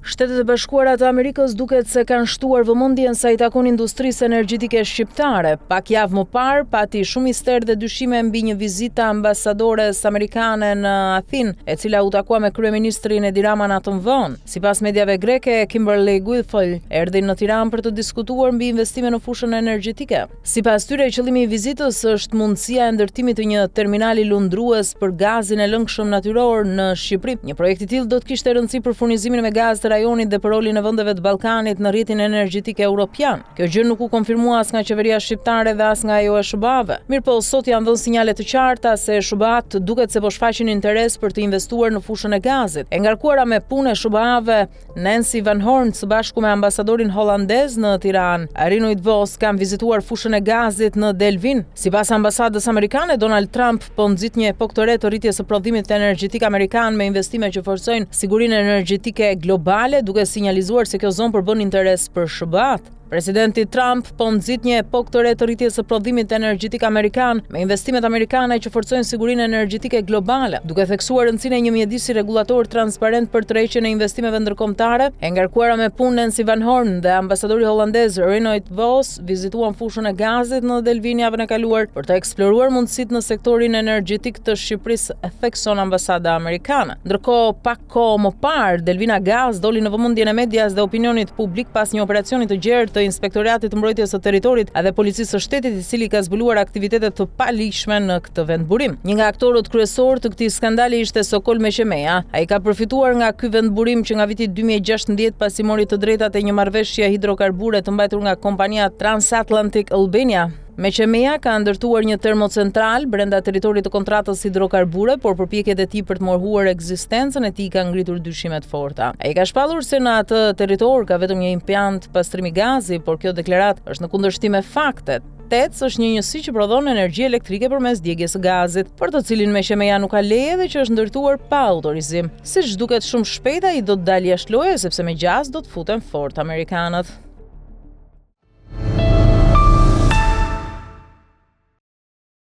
Shtetet e Bashkuara të Amerikës duket se kanë shtuar vëmendjen sa i takon industrisë energjetike shqiptare. Pak javë më parë pati shumë mister dhe dyshime mbi një vizitë ambasadores amerikane në Athinë, e cila u takua me kryeministrin Edi Rama natën vonë. Sipas mediave greke, Kimberly Guilfoyle erdhi në Tiranë për të diskutuar mbi investime në fushën energjetike. Sipas tyre, qëllimi i vizitës është mundësia e ndërtimit të një terminali lundrues për gazin e lëngshëm natyror në Shqipëri. Një projekt i tillë do të kishte rëndësi për furnizimin me gaz të rajonit dhe për rolin e vendeve të Ballkanit në rrjetin energjetik evropian. Kjo gjë nuk u konfirmua as nga qeveria shqiptare dhe as nga ajo e SBA-ve. Mirëpo sot janë dhënë sinjale të qarta se SBA-t duket se po shfaqin interes për të investuar në fushën e gazit. E ngarkuara me punë e SBA-ve, Nancy Van Horn së bashku me ambasadorin holandez në Tiranë, Rinoy Vos, kanë vizituar fushën e gazit në Delvin. Sipas ambasadës amerikane, Donald Trump po nxit një epokë të re të rritjes së prodhimit energjetik amerikan me investime që forcojnë sigurinë energjetike globale, duke sinjalizuar se kjo zonë përbën interes për SBA-t. Presidenti Trump po nxit një epokë të re të rritjes së prodhimit energjetik amerikan me investimet amerikane që forcojnë sigurinë energjetike globale, duke theksuar rëndësinë e një mjedisi rregullator transparent për tërheqjen e investimeve ndërkombëtare. E ngarkuara me punë, Nancy Van Horn dhe ambasadori holandez Rinoy Vos vizituan fushën e gazit në Delvin javën e kaluar për të eksploruar mundësitë në sektorin energjetik të Shqipërisë, thekson ambasada amerikane. Ndërkohë, pak kohë më parë, Delvina Gaz doli në vëmendjen e medias dhe opinionit publik pas një operacioni të gjerë të Inspektoratit të Mbrojtjes së Territorit dhe Policisë së Shtetit, i cili ka zbuluar aktivitete të palishme në këtë vendburim. Një nga aktorët kryesor të këtij skandali ishte Sokol Meqemeja. Ai ka përfituar nga ky vendburim që nga viti 2016 pasi mori të drejtat e një marrëveshje hidrokarbure të mbajtur nga kompania Transatlantic Albania. Meqemeja ka ndërtuar një termocentral brenda teritorit të kontratës hidrokarbure, por përpjekjet e tij për të mohuar ekzistencën e tij ka ngritur dyshime të forta. Ai ka shpallur se në atë territor ka vetëm një implant pastrimi gazi, por kjo deklaratë është në kundërshtim me faktet. TEC është një njësi që prodhon energji elektrike përmes djegjes së gazit, për të cilin Meqemeja nuk ka leje dhe që është ndërtuar pa autorizim. Siç duket shumë shpejt ai do të dalë jashtë loje sepse me gjaz do të futen fort amerikanët.